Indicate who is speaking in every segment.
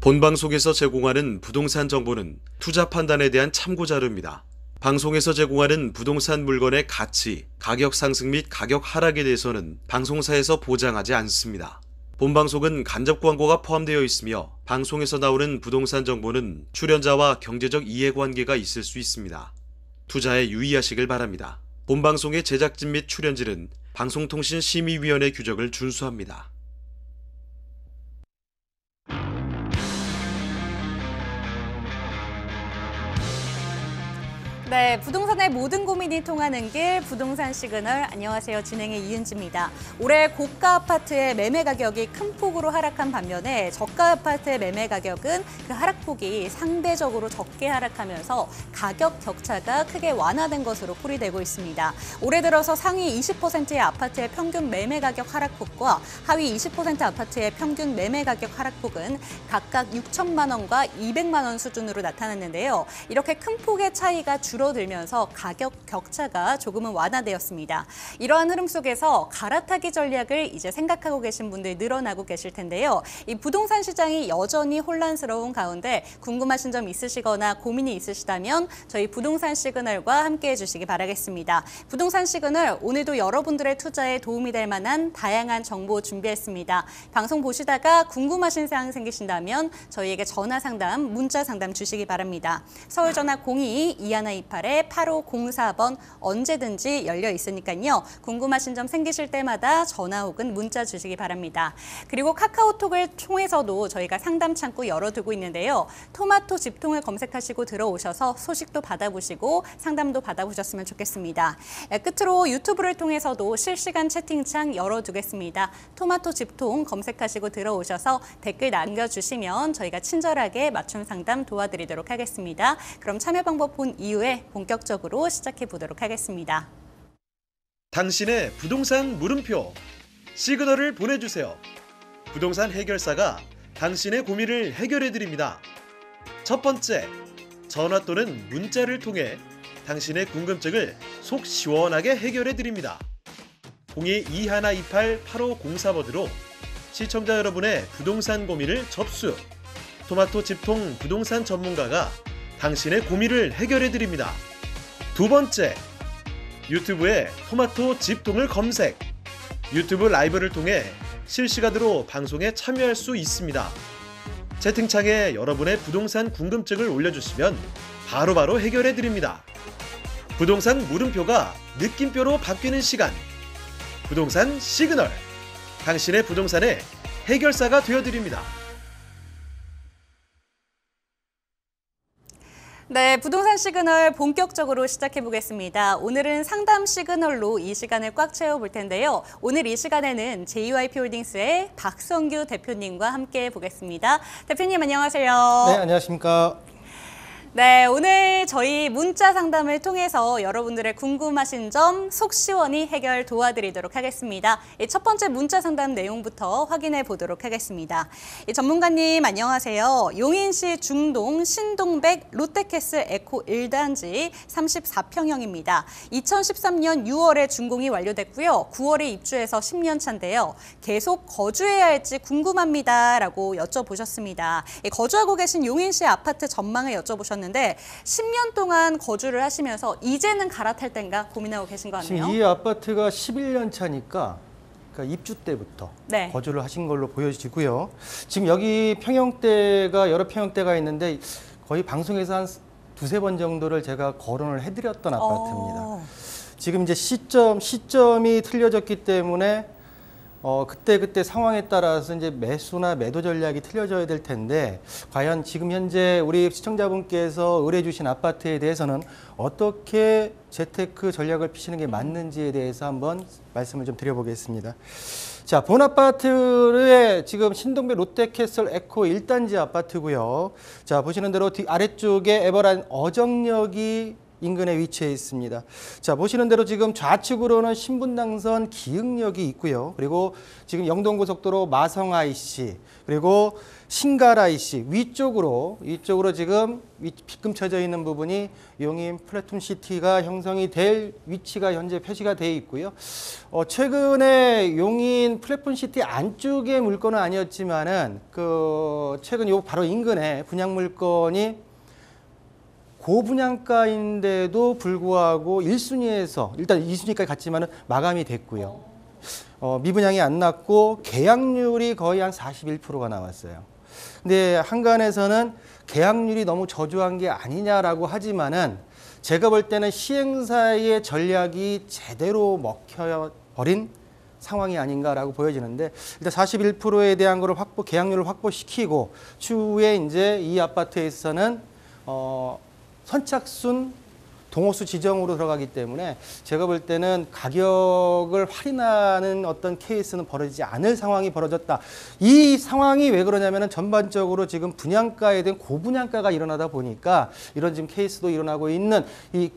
Speaker 1: 본방송에서 제공하는 부동산 정보는 투자 판단에 대한 참고 자료입니다. 방송에서 제공하는 부동산 물건의 가치, 가격 상승 및 가격 하락에 대해서는 방송사에서 보장하지 않습니다. 본방송은 간접 광고가 포함되어 있으며 방송에서 나오는 부동산 정보는 출연자와 경제적 이해관계가 있을 수 있습니다. 투자에 유의하시길 바랍니다. 본방송의 제작진 및 출연진은 방송통신심의위원회 규정을 준수합니다.
Speaker 2: 네, 부동산의 모든 고민이 통하는 길 부동산 시그널. 안녕하세요. 진행의 이은지입니다. 올해 고가 아파트의 매매 가격이 큰 폭으로 하락한 반면에 저가 아파트의 매매 가격은 그 하락폭이 상대적으로 적게 하락하면서 가격 격차가 크게 완화된 것으로 풀이되고 있습니다. 올해 들어서 상위 20%의 아파트의 평균 매매 가격 하락폭과 하위 20% 아파트의 평균 매매 가격 하락폭은 각각 6천만 원과 200만 원 수준으로 나타났는데요. 이렇게 큰 폭의 차이가 줄어들면서 가격 격차가 조금은 완화되었습니다. 이러한 흐름 속에서 갈아타기 전략을 이제 생각하고 계신 분들 늘어나고 계실 텐데요. 이 부동산 시장이 여전히 혼란스러운 가운데 궁금하신 점 있으시거나 고민이 있으시다면 저희 부동산 시그널과 함께해 주시기 바라겠습니다. 부동산 시그널, 오늘도 여러분들의 투자에 도움이 될 만한 다양한 정보 준비했습니다. 방송 보시다가 궁금하신 사항 생기신다면 저희에게 전화 상담, 문자 상담 주시기 바랍니다. 서울 전화 02-2128-8504번 언제든지 열려 있으니까요. 궁금하신 점 생기실 때마다 전화 혹은 문자 주시기 바랍니다. 그리고 카카오톡을 통해서도 저희가 상담 창구 열어두고 있는데요. 토마토 집통을 검색하시고 들어오셔서 소식도 받아보시고 상담도 받아보셨으면 좋겠습니다. 끝으로 유튜브를 통해서도 실시간 채팅창 열어두겠습니다. 토마토 집통 검색하시고 들어오셔서 댓글 남겨주시면 저희가 친절하게 맞춤 상담 도와드리도록 하겠습니다. 그럼 참여 방법 본 이후에 본격적으로 시작해 보도록 하겠습니다.
Speaker 3: 당신의 부동산 물음표 시그널을 보내주세요. 부동산 해결사가 당신의 고민을 해결해 드립니다. 첫 번째, 전화 또는 문자를 통해 당신의 궁금증을 속 시원하게 해결해 드립니다. 02-2128-8504번으로 시청자 여러분의 부동산 고민을 접수. 토마토 집통 부동산 전문가가 당신의 고민을 해결해 드립니다. 두 번째, 유튜브에 토마토 집통을 검색. 유튜브 라이브를 통해 실시간으로 방송에 참여할 수 있습니다. 채팅창에 여러분의 부동산 궁금증을 올려주시면 바로바로 해결해 드립니다. 부동산 물음표가 느낌표로 바뀌는 시간. 부동산 시그널. 당신의 부동산의 해결사가 되어드립니다.
Speaker 2: 네, 부동산 시그널 본격적으로 시작해 보겠습니다. 오늘은 상담 시그널로 이 시간을 꽉 채워볼 텐데요. 오늘 이 시간에는 JYP홀딩스의 박성규 대표님과 함께 보겠습니다. 대표님 안녕하세요.
Speaker 4: 네, 안녕하십니까.
Speaker 2: 네, 오늘 저희 문자 상담을 통해서 여러분들의 궁금하신 점 속 시원히 해결 도와드리도록 하겠습니다. 첫 번째 문자 상담 내용부터 확인해 보도록 하겠습니다. 전문가님 안녕하세요. 용인시 중동 신동백 롯데캐슬 에코 1단지 34평형입니다. 2013년 6월에 준공이 완료됐고요. 9월에 입주해서 10년 차인데요. 계속 거주해야 할지 궁금합니다. 라고 여쭤보셨습니다. 거주하고 계신 용인시 아파트 전망을 여쭤보셨는데 10년 동안 거주를 하시면서 이제는 갈아탈 땐가 고민하고 계신 거 같네요.
Speaker 4: 지금 이 아파트가 11년 차니까 그러니까 입주 때부터
Speaker 2: 네.
Speaker 4: 거주를 하신 걸로 보여지고요. 지금 여기 평형대가 여러 평형대가 있는데 거의 방송에서 한 두세 번 정도를 제가 거론을 해드렸던 아파트입니다. 지금 이제 시점이 틀려졌기 때문에 그때 상황에 따라서 이제 매수나 매도 전략이 틀려져야 될 텐데 과연 지금 현재 우리 시청자분께서 의뢰해 주신 아파트에 대해서는 어떻게 재테크 전략을 피시는 게 맞는지에 대해서 한번 말씀을 좀 드려보겠습니다. 자, 본 아파트의 지금 신동백 롯데캐슬 에코 1단지 아파트고요. 자, 보시는 대로 아래쪽에 에버랜드 어정역이 인근에 위치해 있습니다. 자, 보시는 대로 지금 좌측으로는 신분당선 기흥역이 있고요. 그리고 지금 영동고속도로 마성 IC, 그리고 신갈 IC 위쪽으로 지금 빗금 쳐져 있는 부분이 용인 플래툰시티가 형성이 될 위치가 현재 표시가 되어 있고요. 최근에 용인 플래툰시티 안쪽의 물건은 아니었지만은 최근 요 바로 인근에 분양 물건이 고분양가인데도 불구하고 1순위에서 일단 2순위까지 갔지만은 마감이 됐고요. 미분양이 안 났고 계약률이 거의 한 41%가 나왔어요. 근데 한간에서는 계약률이 너무 저조한 게 아니냐라고 하지만은 제가 볼 때는 시행사의 전략이 제대로 먹혀버린 상황이 아닌가라고 보여지는데, 일단 41%에 대한 거를 계약률을 확보시키고 추후에 이제 이 아파트에서는 선착순 동호수 지정으로 들어가기 때문에 제가 볼 때는 가격을 할인하는 어떤 케이스는 벌어지지 않을 상황이 벌어졌다. 이 상황이 왜 그러냐면은 전반적으로 지금 분양가에 대한 고분양가가 일어나다 보니까 이런 지금 케이스도 일어나고 있는 이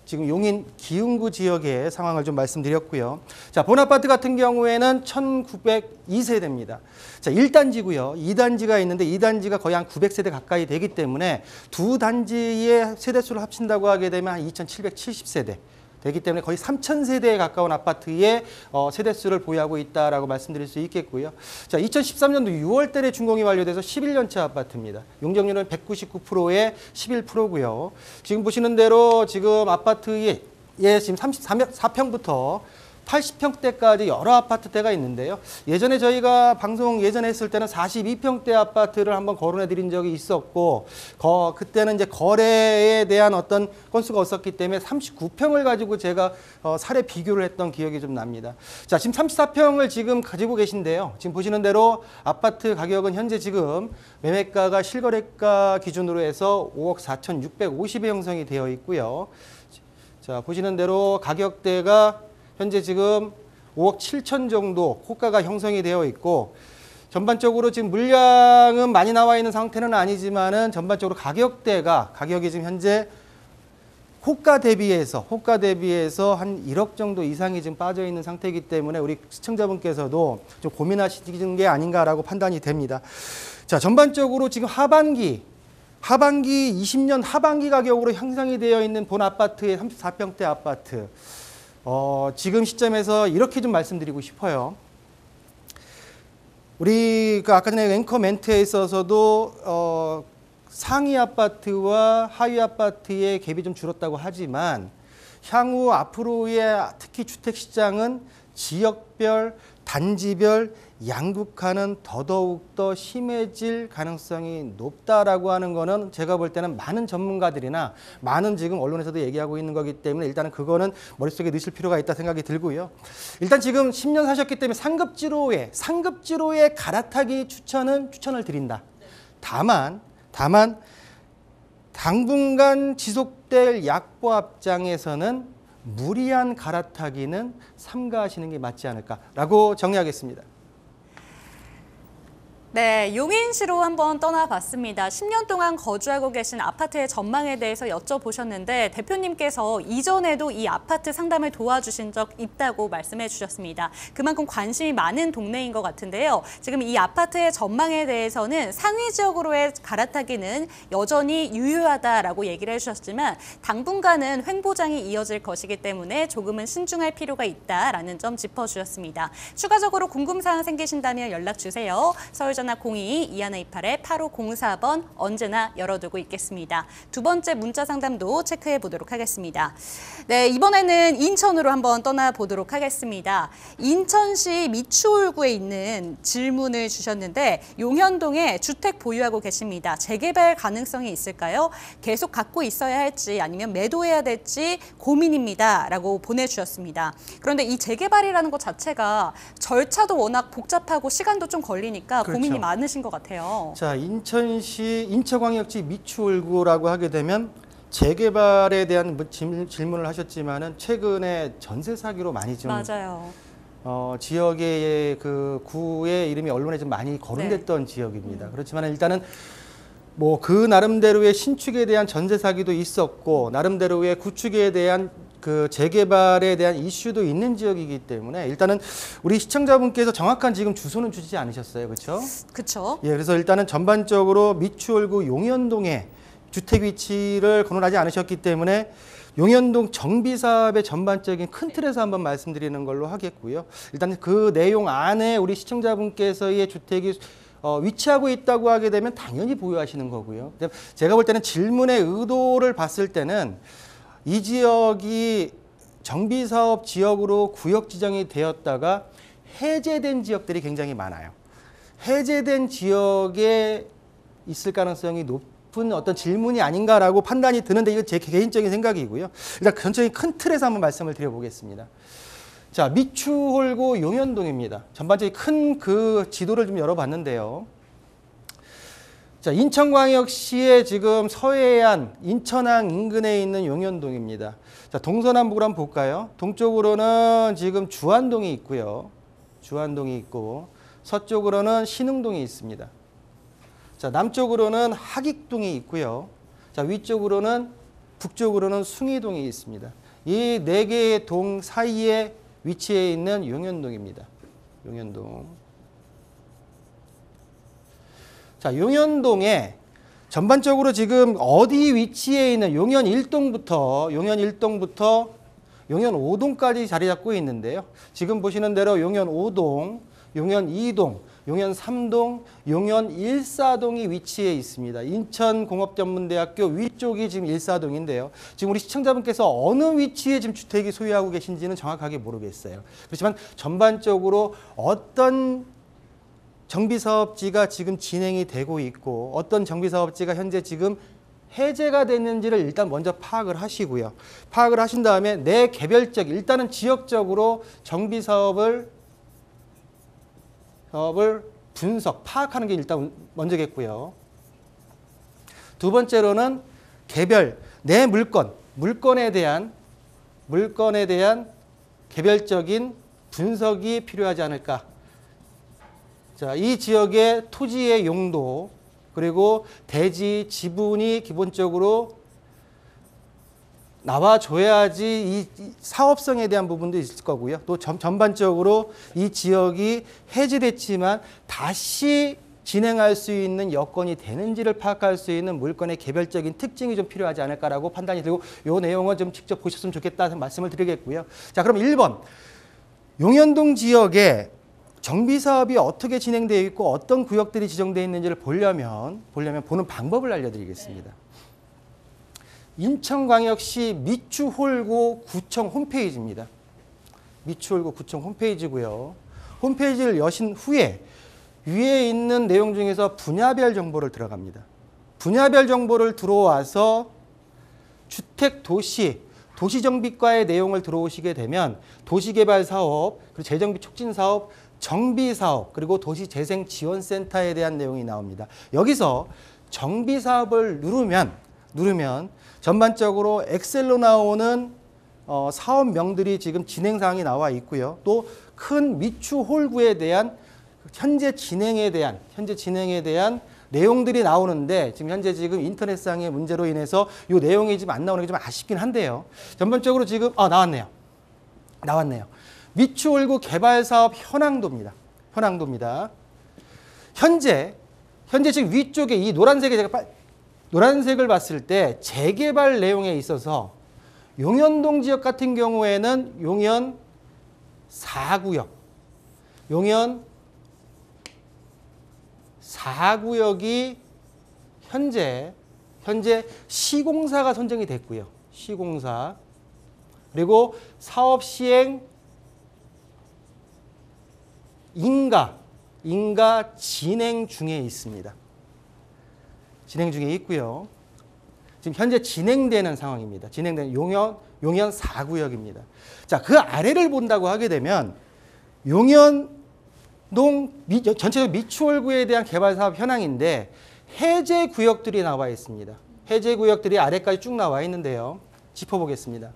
Speaker 4: 지금 용인 기흥구 지역의 상황을 좀 말씀드렸고요. 자, 본아파트 같은 경우에는 1902세대입니다. 자, 1단지고요. 2단지가 있는데 2단지가 거의 한 900세대 가까이 되기 때문에 두 단지의 세대수를 합친다고 하게 되면 한 2770세대. 되기 때문에 거의 3,000세대에 가까운 아파트의 세대수를 보유하고 있다라고 말씀드릴 수 있겠고요. 자, 2013년도 6월 달에 준공이 완료돼서 11년차 아파트입니다. 용적률은 199%에 11%고요. 지금 보시는 대로 지금 아파트에 지금 34평부터 80평대까지 여러 아파트대가 있는데요. 예전에 저희가 방송 예전에 했을 때는 42평대 아파트를 한번 거론해 드린 적이 있었고, 그때는 이제 거래에 대한 어떤 건수가 없었기 때문에 39평을 가지고 제가 사례 비교를 했던 기억이 좀 납니다. 자, 지금 34평을 지금 가지고 계신데요. 지금 보시는 대로 아파트 가격은 현재 지금 매매가가 실거래가 기준으로 해서 5억 4,650에 형성이 되어 있고요. 자, 보시는 대로 가격대가 현재 지금 5억 7천 정도 호가가 형성이 되어 있고, 전반적으로 지금 물량은 많이 나와 있는 상태는 아니지만은 전반적으로 가격이 지금 현재 호가 대비해서 한 1억 정도 이상이 지금 빠져 있는 상태이기 때문에 우리 시청자분께서도 좀 고민하시는 게 아닌가라고 판단이 됩니다. 자, 전반적으로 지금 하반기 20년 하반기 가격으로 형성이 되어 있는 본 아파트의 34평대 아파트. 지금 시점에서 이렇게 좀 말씀드리고 싶어요. 우리 아까 전에 앵커 멘트에 있어서도 상위 아파트와 하위 아파트의 갭이 좀 줄었다고 하지만 향후 앞으로의 특히 주택시장은 지역별, 단지별 양극화는 더더욱 심해질 가능성이 높다라고 하는 거는 제가 볼 때는 많은 전문가들이나 많은 지금 언론에서도 얘기하고 있는 거기 때문에 일단은 그거는 머릿속에 넣으실 필요가 있다 생각이 들고요. 일단 지금 10년 사셨기 때문에 상급지로의 갈아타기 추천을 드린다. 다만 당분간 지속될 약보 합장에서는 무리한 갈아타기는 삼가하시는 게 맞지 않을까라고 정리하겠습니다.
Speaker 2: 네, 용인시로 한번 떠나봤습니다. 10년 동안 거주하고 계신 아파트의 전망에 대해서 여쭤보셨는데 대표님께서 이전에도 이 아파트 상담을 도와주신 적 있다고 말씀해 주셨습니다. 그만큼 관심이 많은 동네인 것 같은데요. 지금 이 아파트의 전망에 대해서는 상위 지역으로의 갈아타기는 여전히 유효하다라고 얘기를 해주셨지만 당분간은 횡보장이 이어질 것이기 때문에 조금은 신중할 필요가 있다라는 점 짚어주셨습니다. 추가적으로 궁금사항 생기신다면 연락주세요. 서울전화 02-2128-8504번 언제나 열어두고 있겠습니다. 두 번째 문자 상담도 체크해 보도록 하겠습니다. 네, 이번에는 인천으로 한번 떠나보도록 하겠습니다. 인천시 미추홀구에 있는 질문을 주셨는데 용현동에 주택 보유하고 계십니다. 재개발 가능성이 있을까요? 계속 갖고 있어야 할지 아니면 매도해야 될지 고민입니다. 라고 보내주셨습니다. 그런데 이 재개발이라는 것 자체가 절차도 워낙 복잡하고 시간도 좀 걸리니까
Speaker 4: 그렇죠.
Speaker 2: 고민이 많으신 것 같아요.
Speaker 4: 자, 인천시 인천광역시 미추홀구라고 하게 되면 재개발에 대한 질문을 하셨지만은 최근에 전세 사기로 많이 좀
Speaker 2: 맞아요.
Speaker 4: 지역의 그 구의 이름이 언론에 좀 많이 거론됐던 지역입니다. 그렇지만 일단은 뭐 그 나름대로의 신축에 대한 전세 사기도 있었고 나름대로의 구축에 대한 그 재개발에 대한 이슈도 있는 지역이기 때문에 일단은 우리 시청자분께서 정확한 지금 주소는 주지 않으셨어요, 그렇죠?
Speaker 2: 그렇죠.
Speaker 4: 예, 그래서 일단은 전반적으로 미추홀구 용현동에 주택 위치를 거론하지 않으셨기 때문에 용현동 정비 사업의 전반적인 큰 틀에서 한번 말씀드리는 걸로 하겠고요. 일단 그 내용 안에 우리 시청자분께서의 주택이 위치하고 있다고 하게 되면 당연히 보유하시는 거고요. 제가 볼 때는 질문의 의도를 봤을 때는 이 지역이 정비사업 지역으로 구역 지정이 되었다가 해제된 지역들이 굉장히 많아요. 해제된 지역에 있을 가능성이 높은 어떤 질문이 아닌가라고 판단이 드는데 이건 제 개인적인 생각이고요. 일단 전체적인 큰 틀에서 한번 말씀을 드려보겠습니다. 자, 미추홀구 용현동입니다. 전반적인 큰 그 지도를 좀 열어봤는데요. 자, 인천광역시의 지금 서해안, 인천항 인근에 있는 용현동입니다. 자, 동서남북으로 한번 볼까요? 동쪽으로는 지금 주안동이 있고요. 주안동이 있고, 서쪽으로는 신흥동이 있습니다. 자, 남쪽으로는 하익동이 있고요. 자, 위쪽으로는, 북쪽으로는 숭이동이 있습니다. 이 네 개의 동 사이에 위치해 있는 용현동입니다. 용현동. 자, 용현동에 전반적으로 지금 어디 위치해 있는 용현 1동부터 용현 5동까지 자리 잡고 있는데요. 지금 보시는 대로 용현 5동, 용현 2동, 용현 3동, 용현 1사동이 위치해 있습니다. 인천공업전문대학교 위쪽이 지금 1사동인데요. 지금 우리 시청자분께서 어느 위치에 지금 주택이 소유하고 계신지는 정확하게 모르겠어요. 그렇지만 전반적으로 어떤 정비사업지가 지금 진행이 되고 있고 어떤 정비사업지가 현재 지금 해제가 됐는지를 일단 먼저 파악을 하시고요. 파악을 하신 다음에 내 개별적, 일단은 지역적으로 정비사업을 분석, 파악하는 게 일단 먼저겠고요. 두 번째로는 개별, 내 물건에 대한 개별적인 분석이 필요하지 않을까. 자, 이 지역의 토지의 용도, 그리고 대지, 지분이 기본적으로 나와줘야지 이 사업성에 대한 부분도 있을 거고요. 또 전반적으로 이 지역이 해지됐지만 다시 진행할 수 있는 여건이 되는지를 파악할 수 있는 물건의 개별적인 특징이 좀 필요하지 않을까라고 판단이 들고 이 내용은 좀 직접 보셨으면 좋겠다는 말씀을 드리겠고요. 자, 그럼 1번. 용현동 지역에 정비사업이 어떻게 진행되어 있고 어떤 구역들이 지정되어 있는지를 보려면 보는 방법을 알려드리겠습니다. 인천광역시 미추홀구 구청 홈페이지입니다. 미추홀구 구청 홈페이지고요. 홈페이지를 여신 후에 위에 있는 내용 중에서 분야별 정보를 들어갑니다. 분야별 정보를 들어와서 주택 도시정비과의 내용을 들어오시게 되면 도시개발사업, 그리고 재정비 촉진사업, 정비사업, 그리고 도시재생지원센터에 대한 내용이 나옵니다. 여기서 정비사업을 누르면 전반적으로 엑셀로 나오는 사업명들이 지금 진행사항이 나와 있고요. 또 큰 미추홀구에 대한 현재 진행에 대한 내용들이 나오는데 지금 인터넷상의 문제로 인해서 이 내용이 지금 안 나오는 게 좀 아쉽긴 한데요. 전반적으로 지금 나왔네요. 미추홀구 개발사업 현황도입니다. 현재 지금 위쪽에 이 노란색을 봤을 때 재개발 내용에 있어서 용현동 지역 같은 경우에는 용현 4구역이 현재 시공사가 선정이 됐고요. 시공사. 그리고 사업 시행 인가 진행 중에 있습니다. 진행 중에 있고요. 지금 현재 진행되는 상황입니다. 진행되는 용현 4구역입니다. 자, 그 아래를 본다고 하게 되면 용현동 전체적 미추홀구에 대한 개발 사업 현황인데 해제 구역들이 나와 있습니다. 해제 구역들이 아래까지 쭉 나와 있는데요. 짚어보겠습니다.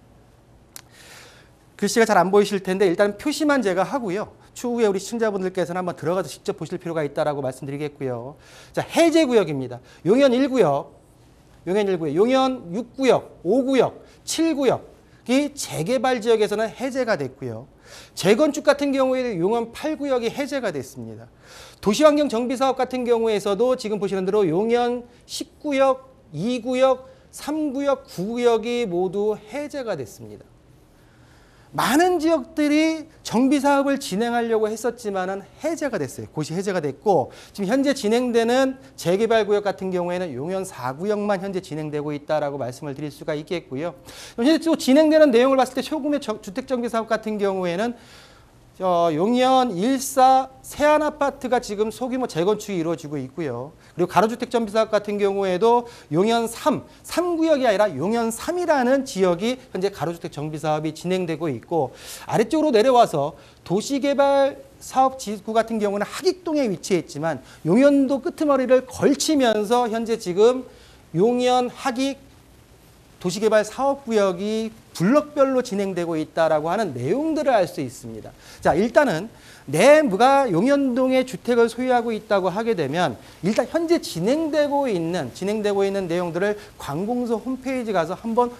Speaker 4: 글씨가 잘 안 보이실 텐데 일단 표시만 제가 하고요. 추후에 우리 시청자분들께서는 한번 들어가서 직접 보실 필요가 있다라고 말씀드리겠고요. 자, 해제 구역입니다. 용현 1구역, 용현 6구역, 5구역, 7구역이 재개발 지역에서는 해제가 됐고요. 재건축 같은 경우에는 용현 8구역이 해제가 됐습니다. 도시환경 정비 사업 같은 경우에서도 지금 보시는 대로 용현 10구역, 2구역, 3구역, 9구역이 모두 해제가 됐습니다. 많은 지역들이 정비 사업을 진행하려고 했었지만은 해제가 됐어요. 곳이 해제가 됐고 지금 현재 진행되는 재개발 구역 같은 경우에는 용현 4구역만 현재 진행되고 있다라고 말씀을 드릴 수가 있겠고요. 현재 또 진행되는 내용을 봤을 때 소규모 주택 정비 사업 같은 경우에는 용현 1사 세안 아파트가 지금 소규모 재건축이 이루어지고 있고요. 그리고 가로주택 정비 사업 같은 경우에도 용현 3구역이 아니라 용현 3이라는 지역이 현재 가로주택 정비 사업이 진행되고 있고 아래쪽으로 내려와서 도시개발 사업 지구 같은 경우는 하익동에 위치했지만 용현도 끄트머리를 걸치면서 현재 지금 용현 하익 도시개발 사업구역이 블럭별로 진행되고 있다라고 하는 내용들을 알 수 있습니다. 자, 일단은 내가 용현동에 주택을 소유하고 있다고 하게 되면 일단 현재 진행되고 있는 내용들을 관공서 홈페이지 가서 한번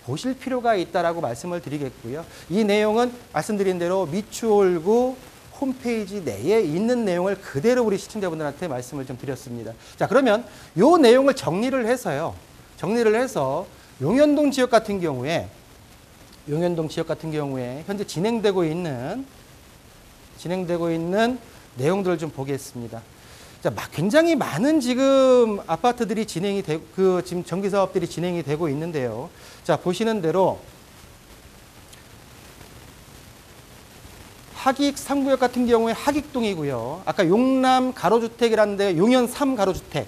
Speaker 4: 보실 필요가 있다라고 말씀을 드리겠고요. 이 내용은 말씀드린 대로 미추홀구 홈페이지 내에 있는 내용을 그대로 우리 시청자분들한테 말씀을 좀 드렸습니다. 자, 그러면 이 내용을 정리를 해서 용현동 지역 같은 경우에 현재 진행되고 있는 내용들을 좀 보겠습니다. 자, 굉장히 많은 지금 아파트들이 지금 정비 사업들이 진행이 되고 있는데요. 자, 보시는 대로 하익 3구역 같은 경우에 하익동이고요. 아까 용남 가로주택이라는 데 용현 3 가로주택,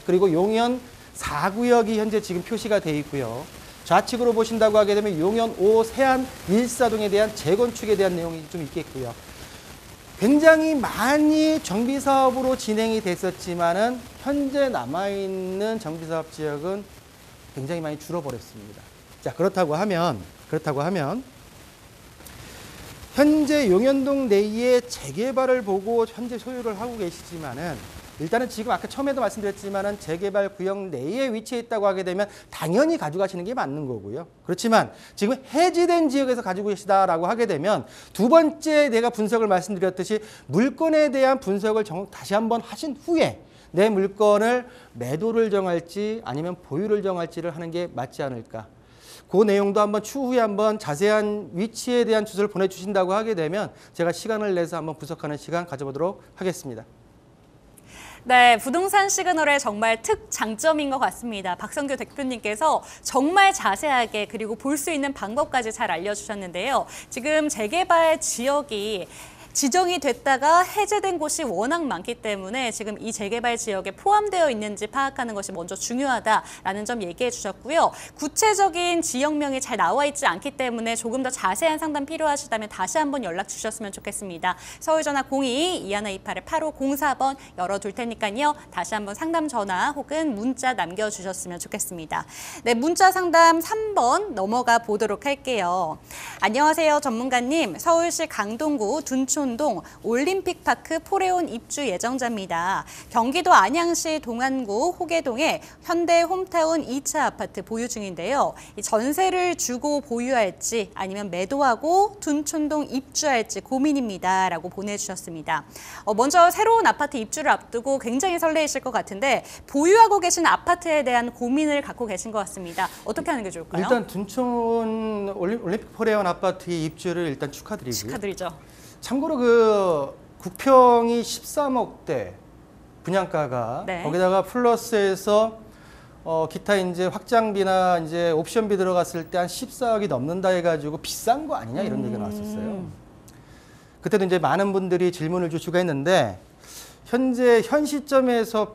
Speaker 4: 그리고 용현 4구역이 현재 지금 표시가 되어 있고요. 좌측으로 보신다고 하게 되면 용현 5 세안 1사동에 대한 재건축에 대한 내용이 좀 있겠고요. 굉장히 많이 정비사업으로 진행이 됐었지만은 현재 남아있는 정비사업 지역은 굉장히 많이 줄어버렸습니다. 자, 그렇다고 하면 현재 용현동 내에 재개발을 보고 현재 소유를 하고 계시지만은 일단은 지금 아까 처음에도 말씀드렸지만은 재개발 구역 내에 위치해 있다고 하게 되면 당연히 가져가시는 게 맞는 거고요. 그렇지만 지금 해지된 지역에서 가지고 계시다라고 하게 되면 두 번째 내가 분석을 말씀드렸듯이 물건에 대한 분석을 다시 한번 하신 후에 내 물건을 매도를 정할지 아니면 보유를 정할지를 하는 게 맞지 않을까. 그 내용도 한번 추후에 한번 자세한 위치에 대한 주소를 보내주신다고 하게 되면 제가 시간을 내서 한번 분석하는 시간 가져보도록 하겠습니다.
Speaker 2: 네, 부동산 시그널의 정말 특장점인 것 같습니다. 박성규 대표님께서 정말 자세하게 그리고 볼 수 있는 방법까지 잘 알려주셨는데요. 지금 재개발 지역이 지정이 됐다가 해제된 곳이 워낙 많기 때문에 지금 이 재개발 지역에 포함되어 있는지 파악하는 것이 먼저 중요하다라는 점 얘기해 주셨고요. 구체적인 지역명이 잘 나와 있지 않기 때문에 조금 더 자세한 상담 필요하시다면 다시 한번 연락 주셨으면 좋겠습니다. 서울전화 02-2128-8504번 열어둘 테니까요. 다시 한번 상담 전화 혹은 문자 남겨주셨으면 좋겠습니다. 네, 문자 상담 3번 넘어가 보도록 할게요. 안녕하세요, 전문가님. 서울시 강동구 둔촌동 올림픽파크 포레온 입주 예정자입니다. 경기도 안양시 동안구 호계동에 현대 홈타운 2차 아파트 보유 중인데요. 이 전세를 주고 보유할지 아니면 매도하고 둔촌동 입주할지 고민입니다. 라고 보내주셨습니다. 먼저 새로운 아파트 입주를 앞두고 굉장히 설레이실 것 같은데 보유하고 계신 아파트에 대한 고민을 갖고 계신 것 같습니다. 어떻게 하는 게 좋을까요?
Speaker 4: 일단 둔촌 올림픽 포레온 아파트의 입주를 일단 축하드리고요.
Speaker 2: 축하드리죠.
Speaker 4: 참고로 그 국평이 13억대 분양가가
Speaker 2: 네.
Speaker 4: 거기다가 플러스해서 기타 이제 확장비나 이제 옵션비 들어갔을 때 한 14억이 넘는다 해가지고 비싼 거 아니냐 이런 얘기가 나왔었어요. 그때도 이제 많은 분들이 질문을 주시고 했는데 현재 현 시점에서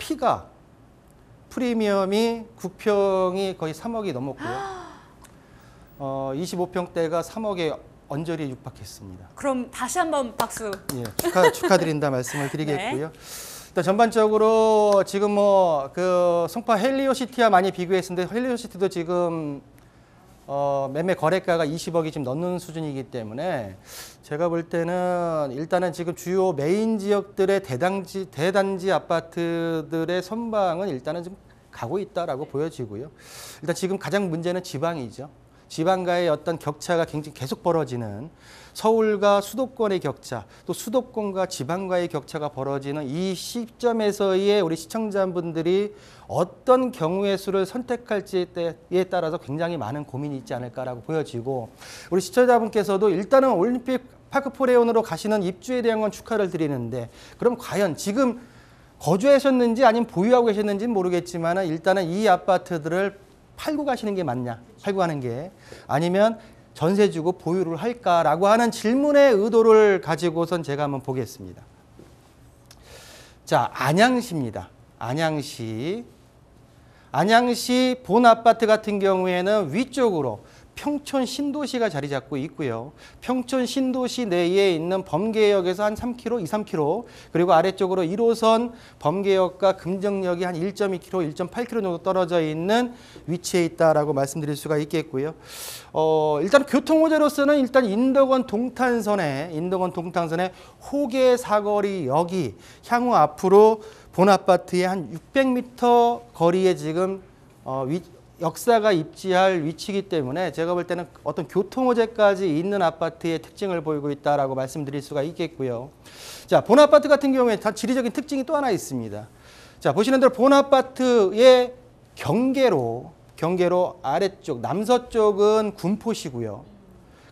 Speaker 4: 프리미엄이 국평이 거의 3억이 넘었고요. 25평대가 3억에 언저리에 육박했습니다.
Speaker 2: 그럼 다시 한번 박수.
Speaker 4: 예, 축하드린다 말씀을 드리겠고요. 네. 일단 전반적으로 지금 그 송파 헬리오시티와 많이 비교했는데 헬리오시티도 지금 매매 거래가가 20억이 지금 넘는 수준이기 때문에 제가 볼 때는 일단은 지금 주요 메인 지역들의 대단지 아파트들의 선방은 일단은 좀 가고 있다라고 보여지고요. 일단 지금 가장 문제는 지방이죠. 지방과의 어떤 격차가 굉장히 계속 벌어지는 서울과 수도권의 격차, 또 수도권과 지방과의 격차가 벌어지는 이 시점에서의 우리 시청자분들이 어떤 경우의 수를 선택할지에 따라서 굉장히 많은 고민이 있지 않을까라고 보여지고, 우리 시청자분께서도 일단은 올림픽 파크 포레온으로 가시는 입주에 대한 건 축하를 드리는데, 그럼 과연 지금 거주하셨는지 아니면 보유하고 계셨는지는 모르겠지만 일단은 이 아파트들을 팔고 가시는 게 맞냐, 팔고 가는 게, 아니면 전세 주고 보유를 할까라고 하는 질문의 의도를 가지고선 제가 한번 보겠습니다. 자, 안양시입니다. 안양시 본 아파트 같은 경우에는 위쪽으로 평촌 신도시가 자리 잡고 있고요. 평촌 신도시 내에 있는 범계역에서 한 3km, 2, 3km, 그리고 아래쪽으로 1호선 범계역과 금정역이 한 1.2km, 1.8km 정도 떨어져 있는 위치에 있다라고 말씀드릴 수가 있겠고요. 일단 교통호재로서는 일단 인덕원 동탄선에 호계 사거리역이 향후 앞으로 본 아파트의 한 600m 거리에 지금 역사가 입지할 위치이기 때문에 제가 볼 때는 어떤 교통호재까지 있는 아파트의 특징을 보이고 있다라고 말씀드릴 수가 있겠고요. 자, 본 아파트 같은 경우에 다 지리적인 특징이 또 하나 있습니다. 자, 보시는 대로 본 아파트의 경계로 아래쪽 남서쪽은 군포시고요.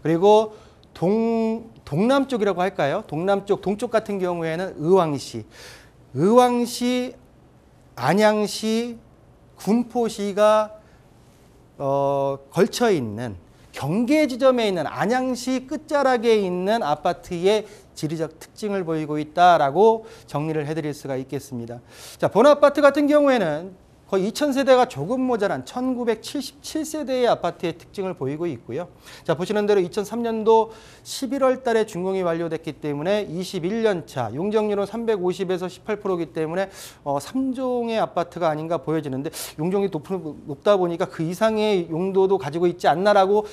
Speaker 4: 그리고 동남쪽이라고 할까요? 동쪽 같은 경우에는 의왕시, 안양시, 군포시가 걸쳐 있는 경계 지점에 있는 안양시 끝자락에 있는 아파트의 지리적 특징을 보이고 있다라고 정리를 해드릴 수가 있겠습니다. 자, 본 아파트 같은 경우에는 거의 2000세대가 조금 모자란 1977세대의 아파트의 특징을 보이고 있고요. 자, 보시는 대로 2003년도 11월 달에 준공이 완료됐기 때문에 21년 차, 용적률은 350에서 18%이기 때문에 3종의 아파트가 아닌가 보여지는데, 용적률이 높다 보니까 그 이상의 용도도 가지고 있지 않나라고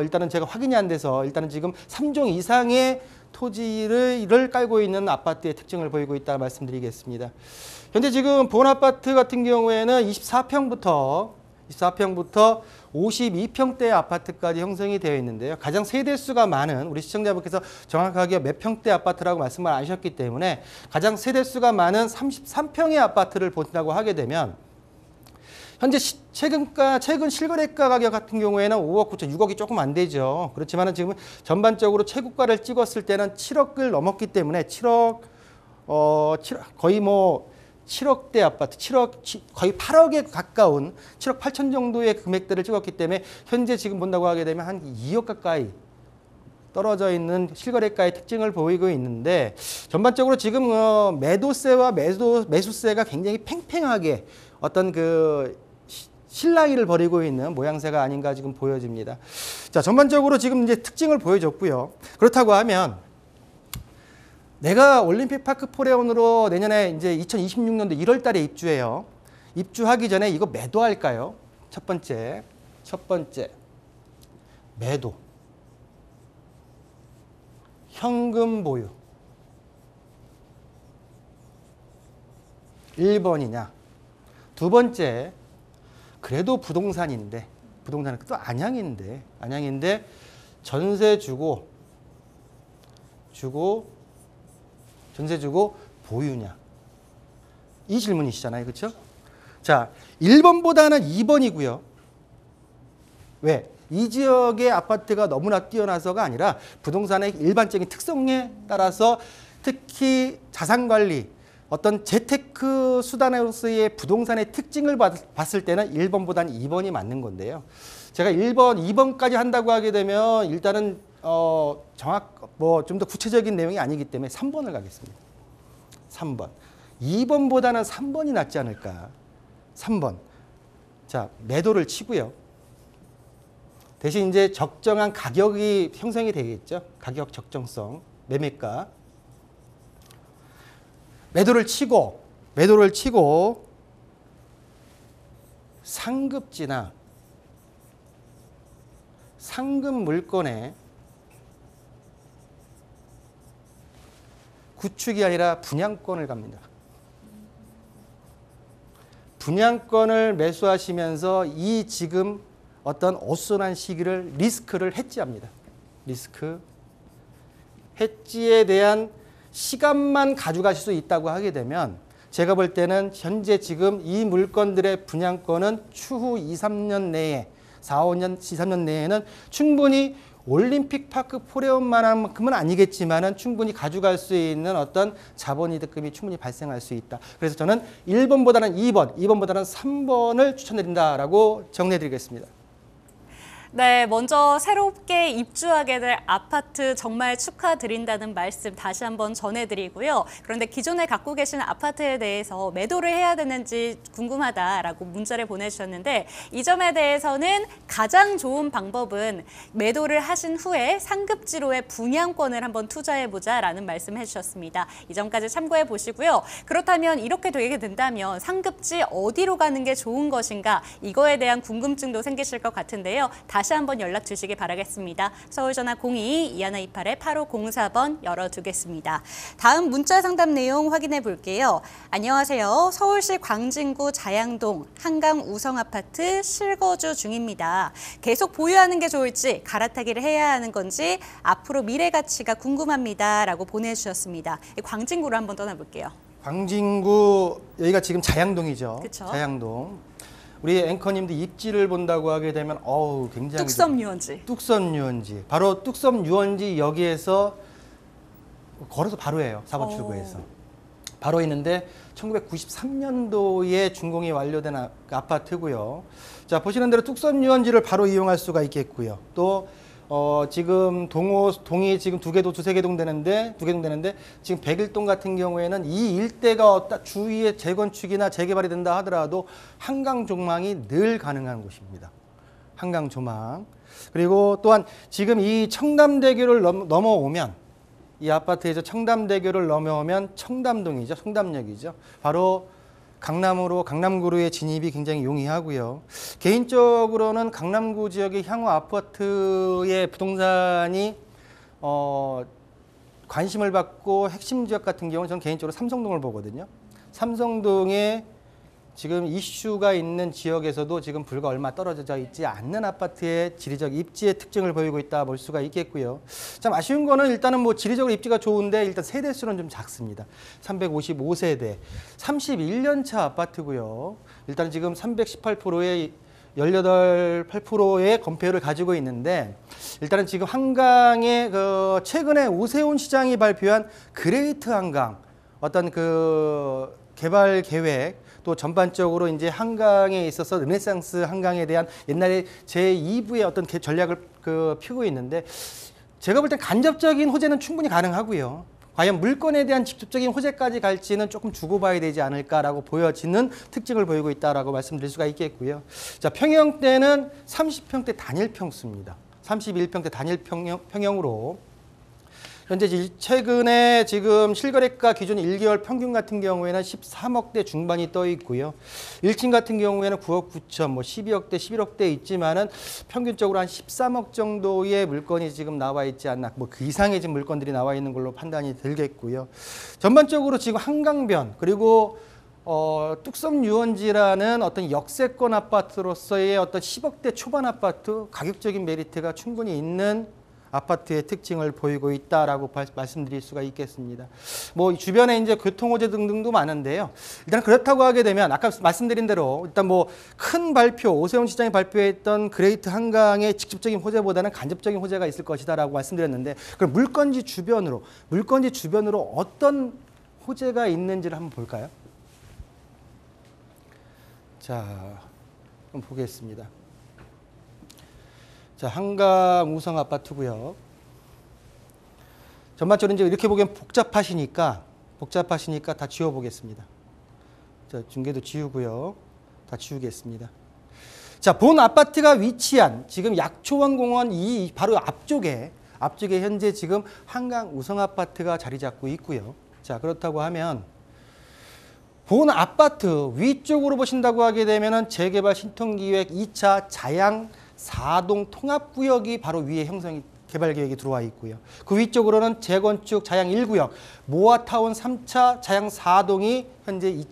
Speaker 4: 일단은 제가 확인이 안 돼서 일단은 지금 3종 이상의 토지를 깔고 있는 아파트의 특징을 보이고 있다 말씀드리겠습니다. 현재 지금 본 아파트 같은 경우에는 24평부터 52평대 아파트까지 형성이 되어 있는데요. 가장 세대수가 많은, 우리 시청자분께서 정확하게 몇 평대 아파트라고 말씀을 안 하셨기 때문에 가장 세대수가 많은 33평의 아파트를 본다고 하게 되면, 현재 최근 실거래가 가격 같은 경우에는 5억 9천, 6억이 조금 안 되죠. 그렇지만 지금 전반적으로 최고가를 찍었을 때는 7억을 넘었기 때문에 7억, 거의 7억대 아파트, 거의 8억에 가까운 7억 8천 정도의 금액대를 찍었기 때문에 현재 지금 본다고 하게 되면 한 2억 가까이 떨어져 있는 실거래가의 특징을 보이고 있는데, 전반적으로 지금 매도세와 매수세가 굉장히 팽팽하게 어떤 실랑이를 벌이고 있는 모양새가 아닌가 지금 보여집니다. 자, 전반적으로 지금 이제 특징을 보여줬고요. 그렇다고 하면 내가 올림픽 파크 포레온으로 내년에 이제 2026년도 1월 달에 입주해요. 입주하기 전에 이거 매도할까요? 첫 번째, 매도. 현금 보유. 1번이냐. 두 번째, 그래도 부동산은 또 안양인데 전세 주고 보유냐. 이 질문이시잖아요. 그렇죠? 자, 1번보다는 2번이고요. 왜? 이 지역의 아파트가 너무나 뛰어나서가 아니라 부동산의 일반적인 특성에 따라서 특히 자산관리, 어떤 재테크 수단으로서의 부동산의 특징을 봤을 때는 1번보다는 2번이 맞는 건데요. 제가 1번, 2번까지 한다고 하게 되면 일단은 좀 더 구체적인 내용이 아니기 때문에 3번을 가겠습니다. 3번. 2번보다는 3번이 낫지 않을까. 3번. 자, 매도를 치고요. 대신 이제 적정한 가격이 형성이 되겠죠. 가격 적정성, 매매가. 매도를 치고 상급지나 상급 물건에 구축이 아니라 분양권을 갑니다. 분양권을 매수하시면서 이 지금 어떤 어수선한 시기를 리스크를 해지합니다. 리스크. 해지에 대한 시간만 가져가실 수 있다고 하게 되면 제가 볼 때는 현재 지금 이 물건들의 분양권은 추후 2, 3년 내에 4, 5년, 2, 3년 내에는 충분히 올림픽 파크 포레온만큼은 아니겠지만은 충분히 가져갈 수 있는 어떤 자본이득금이 충분히 발생할 수 있다. 그래서 저는 1번보다는 2번, 2번보다는 3번을 추천드린다라고 정리해드리겠습니다.
Speaker 2: 네, 먼저 새롭게 입주하게 될 아파트 정말 축하드린다는 말씀 다시 한번 전해드리고요. 그런데 기존에 갖고 계신 아파트에 대해서 매도를 해야 되는지 궁금하다라고 문자를 보내주셨는데 이 점에 대해서는 가장 좋은 방법은 매도를 하신 후에 상급지로의 분양권을 한번 투자해보자라는 말씀을 해주셨습니다. 이 점까지 참고해 보시고요. 그렇다면 이렇게 되게 된다면 상급지 어디로 가는 게 좋은 것인가 이거에 대한 궁금증도 생기실 것 같은데요. 다시 한번 연락 주시기 바라겠습니다. 서울전화 02-2128-8504번 열어두겠습니다. 다음 문자 상담 내용 확인해 볼게요. 안녕하세요. 서울시 광진구 자양동 한강 우성아파트 실거주 중입니다. 계속 보유하는 게 좋을지 갈아타기를 해야 하는 건지 앞으로 미래 가치가 궁금합니다. 라고 보내주셨습니다. 광진구로 한번 떠나볼게요.
Speaker 4: 광진구 여기가 지금 자양동이죠.
Speaker 2: 그쵸?
Speaker 4: 자양동. 우리 앵커님도 입지를 본다고 하게 되면 굉장히
Speaker 2: 뚝섬 유원지.
Speaker 4: 뚝섬 유원지. 바로 뚝섬 유원지 여기에서 걸어서 바로예요. 4번 출구에서. 바로 있는데 1993년도에 준공이 완료된 아파트고요. 자, 보시는 대로 뚝섬 유원지를 바로 이용할 수가 있겠고요. 또 지금 동이 지금 두세 개 동 되는데 지금 백일동 같은 경우에는 이 일대가 주위에 재건축이나 재개발이 된다 하더라도 한강 조망이 늘 가능한 곳입니다. 한강 조망. 그리고 또한 지금 이 청담대교를 넘어오면 이 아파트에서 청담대교를 넘어오면 청담동이죠. 청담역이죠. 바로 강남구로의 진입이 굉장히 용이하고요. 개인적으로는 강남구 지역의 향후 아파트의 부동산이 관심을 받고 핵심 지역 같은 경우는 저는 개인적으로 삼성동을 보거든요. 삼성동에 지금 이슈가 있는 지역에서도 지금 불과 얼마 떨어져 있지 않는 아파트의 지리적 입지의 특징을 보이고 있다 볼 수가 있겠고요. 참 아쉬운 거는 일단은 뭐 지리적으로 입지가 좋은데 일단 세대수는 좀 작습니다. 355세대, 31년 차 아파트고요. 일단 지금 318%의 8%의 건폐율을 가지고 있는데 일단은 지금 한강에 최근에 오세훈 시장이 발표한 그레이트 한강 어떤 개발 계획 또 전반적으로 이제 한강에 있어서 르네상스 한강에 대한 옛날에 제2부의 어떤 전략을 펴고 있는데 제가 볼 땐 간접적인 호재는 충분히 가능하고요. 과연 물건에 대한 직접적인 호재까지 갈지는 조금 두고 봐야 되지 않을까라고 보여지는 특징을 보이고 있다라고 말씀드릴 수가 있겠고요. 자, 평형대는 30평대 단일 평수입니다. 31평대 단일 평형으로 현재 최근에 지금 실거래가 기준 1개월 평균 같은 경우에는 13억대 중반이 떠 있고요. 1층 같은 경우에는 9억 9천, 12억대, 11억대 있지만은 평균적으로 한 13억 정도의 물건이 지금 나와 있지 않나, 그 이상의 지금 물건들이 나와 있는 걸로 판단이 들겠고요. 전반적으로 지금 한강변 그리고 뚝섬 유원지라는 어떤 역세권 아파트로서의 어떤 10억대 초반 아파트 가격적인 메리트가 충분히 있는 아파트의 특징을 보이고 있다라고 말씀드릴 수가 있겠습니다. 뭐 주변에 이제 교통호재 등등도 많은데요. 일단 그렇다고 하게 되면 아까 말씀드린 대로 일단 뭐 큰 발표 오세훈 시장이 발표했던 그레이트 한강의 직접적인 호재보다는 간접적인 호재가 있을 것이다라고 말씀드렸는데 그럼 물건지 주변으로 어떤 호재가 있는지를 한번 볼까요? 자, 한번 보겠습니다. 자, 한강 우성 아파트고요. 전반적으로 이제 이렇게 보기엔 복잡하시니까 다 지워보겠습니다. 자, 중계도 지우고요. 다 지우겠습니다. 자, 본 아파트가 위치한 지금 약초원공원 이 바로 앞쪽에 현재 지금 한강 우성 아파트가 자리 잡고 있고요. 자, 그렇다고 하면 본 아파트 위쪽으로 보신다고 하게 되면은 재개발 신통기획 2차 자양 4동 통합구역이 바로 위에 형성이 개발 계획이 들어와 있고요. 그 위쪽으로는 재건축 자양 1구역, 모아타운 3차 자양 4동이 현재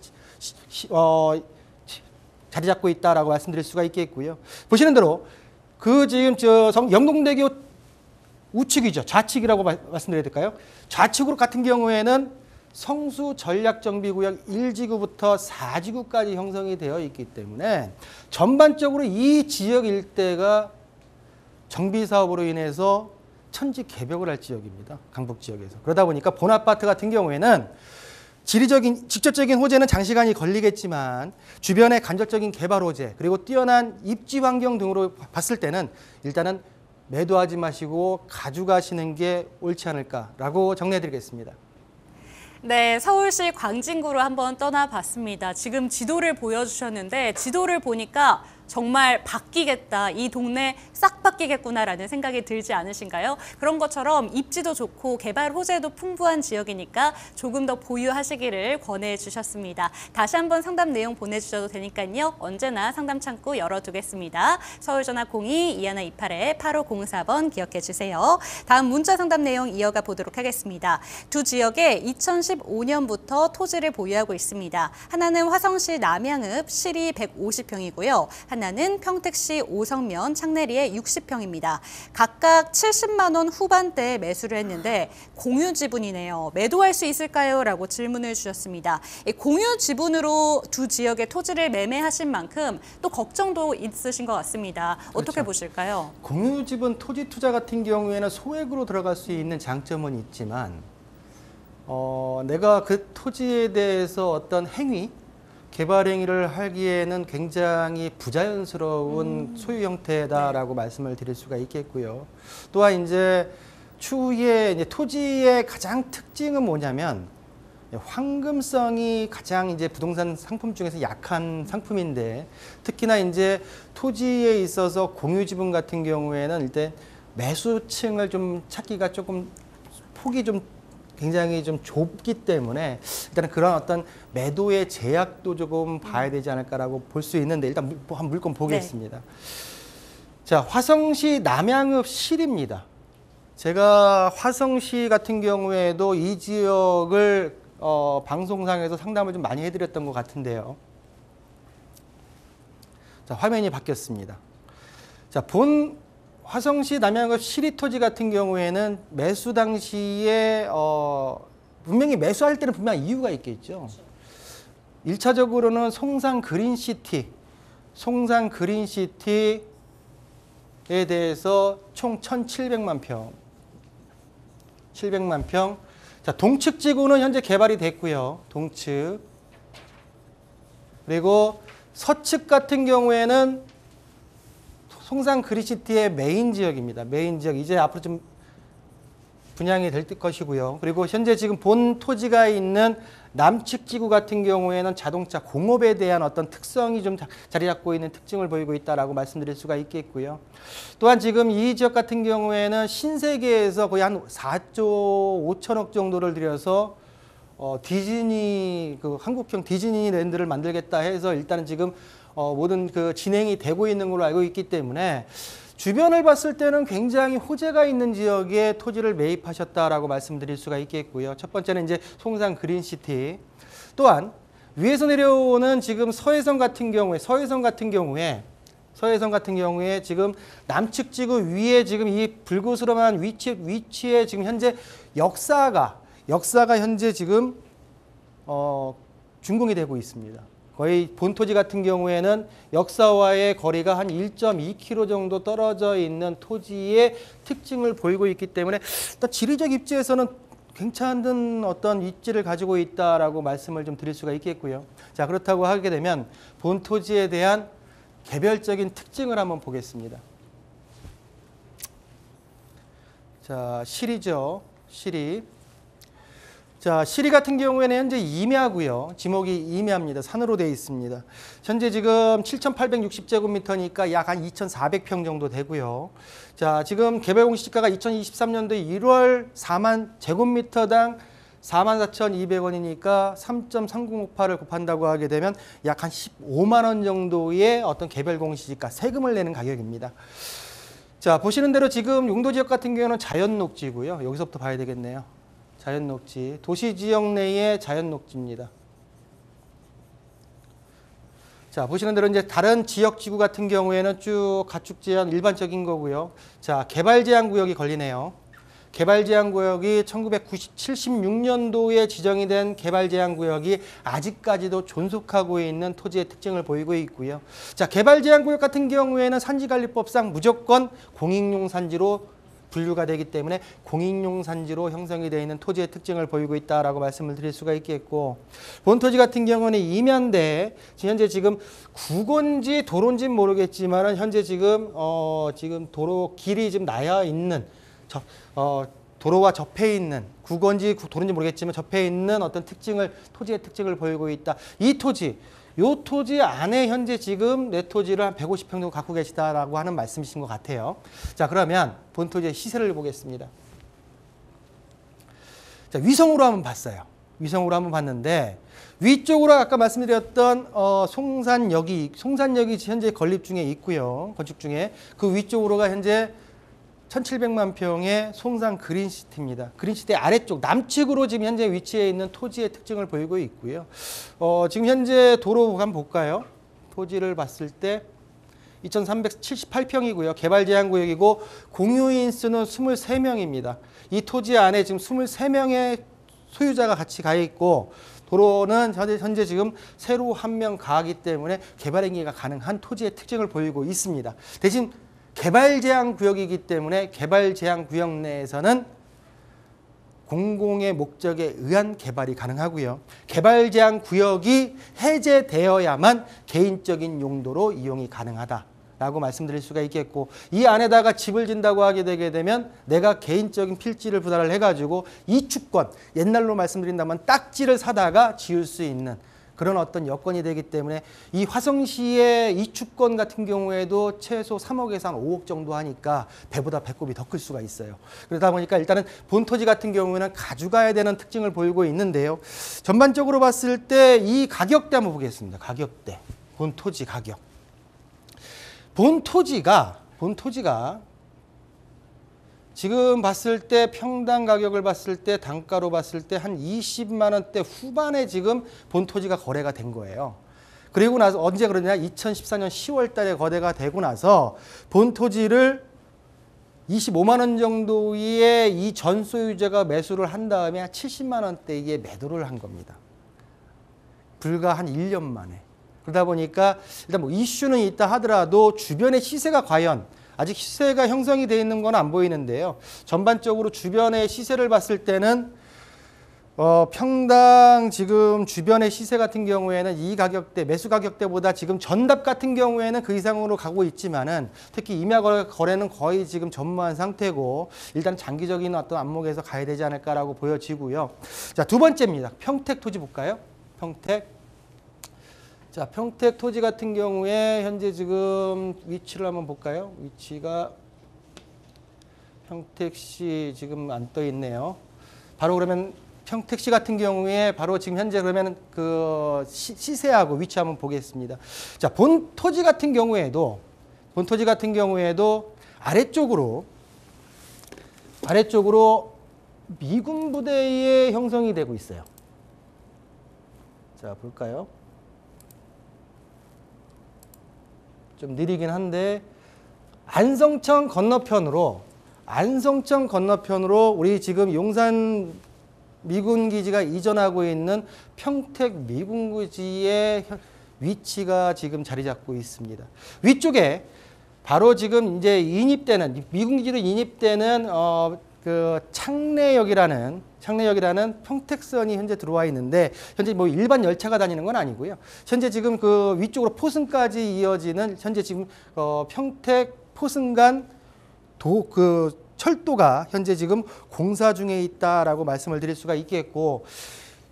Speaker 4: 자리 잡고 있다라고 말씀드릴 수가 있겠고요. 보시는 대로 그 지금 영동대교 우측이죠. 좌측이라고 말씀드려야 될까요? 좌측으로 같은 경우에는 성수 전략정비구역 1지구부터 4지구까지 형성이 되어 있기 때문에 전반적으로 이 지역 일대가 정비사업으로 인해서 천지개벽을 할 지역입니다. 강북 지역에서. 그러다 보니까 본 아파트 같은 경우에는 직접적인 호재는 장시간이 걸리겠지만 주변의 간접적인 개발 호재 그리고 뛰어난 입지 환경 등으로 봤을 때는 일단은 매도하지 마시고 가져가시는 게 옳지 않을까라고 정리해드리겠습니다.
Speaker 2: 네, 서울시 광진구로 한번 떠나봤습니다. 지금 지도를 보여주셨는데 지도를 보니까 정말 바뀌겠다, 이 동네 싹 바뀌겠구나라는 생각이 들지 않으신가요? 그런 것처럼 입지도 좋고 개발 호재도 풍부한 지역이니까 조금 더 보유하시기를 권해주셨습니다. 다시 한번 상담 내용 보내주셔도 되니까요. 언제나 상담 창구 열어두겠습니다. 서울전화 02-2128-8504번 기억해주세요. 다음 문자 상담 내용 이어가 보도록 하겠습니다. 두 지역에 2015년부터 토지를 보유하고 있습니다. 하나는 화성시 남양읍 시리 150평이고요. 하나는 평택시 오성면 창내리에 60평입니다. 각각 70만 원 후반대에 매수를 했는데 공유 지분이네요. 매도할 수 있을까요? 라고 질문을 주셨습니다. 공유 지분으로 두 지역의 토지를 매매하신 만큼 또 걱정도 있으신 것 같습니다. 어떻게
Speaker 4: 그렇죠.
Speaker 2: 보실까요?
Speaker 4: 공유 지분 토지 투자 같은 경우에는 소액으로 들어갈 수 있는 장점은 있지만 내가 그 토지에 대해서 어떤 행위 개발 행위를 하기에는 굉장히 부자연스러운 소유 형태다라고 말씀을 드릴 수가 있겠고요. 또한 이제 추후에 이제 토지의 가장 특징은 뭐냐면 황금성이 가장 이제 부동산 상품 중에서 약한 상품인데 특히나 이제 토지에 있어서 공유 지분 같은 경우에는 일단 매수층을 좀 찾기가 조금 폭이 좀 굉장히 좀 좁기 때문에 일단은 그런 어떤 매도의 제약도 조금 봐야 되지 않을까라고 볼 수 있는데 일단 한 물건 보겠습니다. 네. 자, 화성시 남양읍 실입니다. 제가 화성시 같은 경우에도 이 지역을 방송상에서 상담을 좀 많이 해드렸던 것 같은데요. 자, 화면이 바뀌었습니다. 자, 화성시 남양읍 시리토지 같은 경우에는 매수 당시에 분명히 매수할 때는 분명 이유가 있겠죠. 1차적으로는 송산 그린시티에 대해서 총 1,700만 평. 700만 평. 자, 동측 지구는 현재 개발이 됐고요. 동측. 그리고 서측 같은 경우에는 송산 그린시티의 메인 지역입니다. 메인 지역 이제 앞으로 좀 분양이 될 것이고요. 그리고 현재 지금 본 토지가 있는 남측 지구 같은 경우에는 자동차 공업에 대한 어떤 특성이 좀 자리 잡고 있는 특징을 보이고 있다라고 말씀드릴 수가 있겠고요. 또한 지금 이 지역 같은 경우에는 신세계에서 거의 한 4조 5천억 정도를 들여서 디즈니 한국형 디즈니랜드를 만들겠다 해서 일단은 지금 모든 그 진행이 되고 있는 걸로 알고 있기 때문에 주변을 봤을 때는 굉장히 호재가 있는 지역에 토지를 매입하셨다라고 말씀드릴 수가 있겠고요. 첫 번째는 이제 송산 그린시티. 또한 위에서 내려오는 지금 서해선 같은 경우에 지금 남측 지구 위에 지금 이 불그스름한 위치에 지금 현재 역사가 현재 지금 준공이 되고 있습니다. 거의 본토지 같은 경우에는 역사와의 거리가 한 1.2km 정도 떨어져 있는 토지의 특징을 보이고 있기 때문에 일단 지리적 입지에서는 괜찮은 어떤 입지를 가지고 있다라고 말씀을 좀 드릴 수가 있겠고요. 자, 그렇다고 하게 되면 본토지에 대한 개별적인 특징을 한번 보겠습니다. 자, 시리죠. 시리. 자, 시리 같은 경우에는 현재 임야고요. 지목이 임야입니다. 산으로 되어 있습니다. 현재 지금 7,860제곱미터니까 약 한 2,400평 정도 되고요. 자, 지금 개발 공시지가가 2023년도 1월 4만 제곱미터당 44,200원이니까 3.3058을 곱한다고 하게 되면 약 한 15만 원 정도의 어떤 개별 공시지가 세금을 내는 가격입니다. 자, 보시는 대로 지금 용도 지역 같은 경우는 자연 녹지고요. 여기서부터 봐야 되겠네요. 자연 녹지, 도시 지역 내의 자연 녹지입니다. 자, 보시는 대로 이제 다른 지역 지구 같은 경우에는 쭉 가축 제한 일반적인 거고요. 자, 개발 제한 구역이 걸리네요. 개발 제한 구역이 1976년도에 지정이 된 개발 제한 구역이 아직까지도 존속하고 있는 토지의 특징을 보이고 있고요. 자, 개발 제한 구역 같은 경우에는 산지관리법상 무조건 공익용 산지로 분류가 되기 때문에 공익용 산지로 형성이 되어 있는 토지의 특징을 보이고 있다라고 말씀을 드릴 수가 있겠고, 본토지 같은 경우는 이면대, 현재 지금 국원지 도로인지는 모르겠지만 현재 지금 지금 도로 길이 지금 나야 있는 도로와 접해 있는 국원지 도로인지 모르겠지만 접해 있는 어떤 특징을 토지의 특징을 보이고 있다. 이 토지, 요 토지 안에 현재 지금 내 토지를 한 150평 정도 갖고 계시다라고 하는 말씀이신 것 같아요. 자, 그러면 본토지의 시세를 보겠습니다. 자, 위성으로 한번 봤어요. 위성으로 한번 봤는데 위쪽으로 아까 말씀드렸던 송산역이 현재 건립 중에 있고요. 건축 중에 그 위쪽으로가 현재 1,700만 평의 송산 그린시티입니다. 그린시티 아래쪽 남측으로 지금 현재 위치해 있는 토지의 특징을 보이고 있고요. 지금 현재 도로 한번 볼까요? 토지를 봤을 때 2,378평이고요. 개발 제한 구역이고 공유인 수는 23명입니다. 이 토지 안에 지금 23명의 소유자가 같이 가 있고 도로는 현재 지금 새로 한 명 가하기 때문에 개발 행위가 가능한 토지의 특징을 보이고 있습니다. 대신 개발 제한 구역이기 때문에 개발 제한 구역 내에서는 공공의 목적에 의한 개발이 가능하고요. 개발 제한 구역이 해제되어야만 개인적인 용도로 이용이 가능하다라고 말씀드릴 수가 있겠고, 이 안에다가 집을 짓는다고 하게 되게 되면 내가 개인적인 필지를 부담을 해가지고 이축권, 옛날로 말씀드린다면 딱지를 사다가 지을 수 있는 그런 어떤 여건이 되기 때문에 이 화성시의 이축권 같은 경우에도 최소 3억에서 한 5억 정도 하니까 배보다 배꼽이 더 클 수가 있어요. 그러다 보니까 일단은 본토지 같은 경우에는 가져가야 되는 특징을 보이고 있는데요. 전반적으로 봤을 때 이 가격대 한번 보겠습니다. 가격대, 본토지 가격. 본토지가 지금 봤을 때 평당 가격을 봤을 때 단가로 봤을 때 한 20만 원대 후반에 지금 본토지가 거래가 된 거예요. 그리고 나서 언제 그러냐? 2014년 10월 달에 거래가 되고 나서 본토지를 25만 원 정도의 이 전 소유자가 매수를 한 다음에 한 70만 원대에 매도를 한 겁니다. 불과 한 1년 만에. 그러다 보니까 일단 뭐 이슈는 있다 하더라도 주변의 시세가 과연 아직 시세가 형성이 되어 있는 건 안 보이는데요. 전반적으로 주변의 시세를 봤을 때는 평당 지금 주변의 시세 같은 경우에는 이 가격대, 매수 가격대보다 지금 전답 같은 경우에는 그 이상으로 가고 있지만은 특히 임야 거래는 거의 지금 전무한 상태고 일단 장기적인 어떤 안목에서 가야 되지 않을까라고 보여지고요. 자, 두 번째입니다. 평택 토지 볼까요? 평택. 자, 평택 토지 같은 경우에 현재 지금 위치를 한번 볼까요? 위치가 평택시 지금 안 떠 있네요. 바로 그러면 평택시 같은 경우에 바로 지금 현재 그러면 그 시세하고 위치 한번 보겠습니다. 자, 본토지 같은 경우에도 아래쪽으로 미군 부대에 형성이 되고 있어요. 자, 볼까요? 좀 느리긴 한데 안성천 건너편으로 우리 지금 용산 미군기지가 이전하고 있는 평택 미군기지의 위치가 지금 자리 잡고 있습니다. 위쪽에 바로 지금 이제 미군기지로 인입되는 그 창내역이라는 평택선이 현재 들어와 있는데 현재 뭐 일반 열차가 다니는 건 아니고요. 현재 지금 그 위쪽으로 포승까지 이어지는 현재 지금 평택 포승 간 그 철도가 현재 지금 공사 중에 있다라고 말씀을 드릴 수가 있겠고,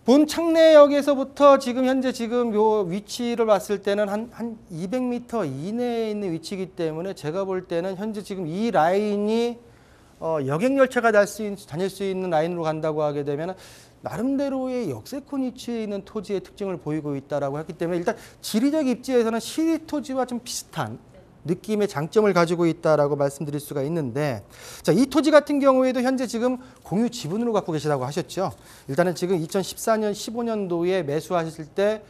Speaker 4: 본 창내역에서부터 지금 현재 지금 요 위치를 봤을 때는 한 200m 이내에 있는 위치이기 때문에 제가 볼 때는 현재 지금 이 라인이 여객열차가 다닐 수 있는 라인으로 간다고 하게 되면 나름대로의 역세권 위치에 있는 토지의 특징을 보이고 있다라고 했기 때문에 일단 지리적 입지에서는 시리 토지와 좀 비슷한 느낌의 장점을 가지고 있다라고 말씀드릴 수가 있는데, 자, 이 토지 같은 경우에도 현재 지금 공유 지분으로 갖고 계시다고 하셨죠. 일단은 지금 2014년, 15년도에 매수하셨을 때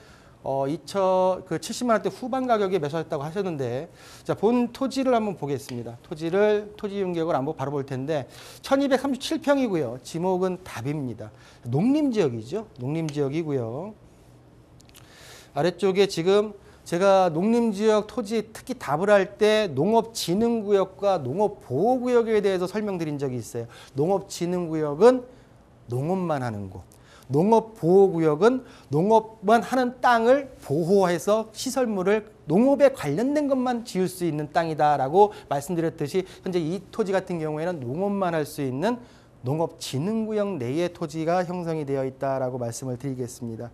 Speaker 4: 70만 원대 후반 가격에 매수하셨다고 하셨는데, 자, 본 토지를 한번 보겠습니다. 토지 용역을 한번 바로 볼 텐데 1237평이고요. 지목은 답입니다. 농림지역이죠. 농림지역이고요. 아래쪽에 지금 제가 농림지역 토지 특히 답을 할 때 농업진흥구역과 농업보호구역에 대해서 설명드린 적이 있어요. 농업진흥구역은 농업만 하는 곳, 농업보호구역은 농업만 하는 땅을 보호해서 시설물을 농업에 관련된 것만 지을 수 있는 땅이다라고 말씀드렸듯이 현재 이 토지 같은 경우에는 농업만 할 수 있는 농업진흥구역 내의 토지가 형성이 되어 있다라고 말씀을 드리겠습니다.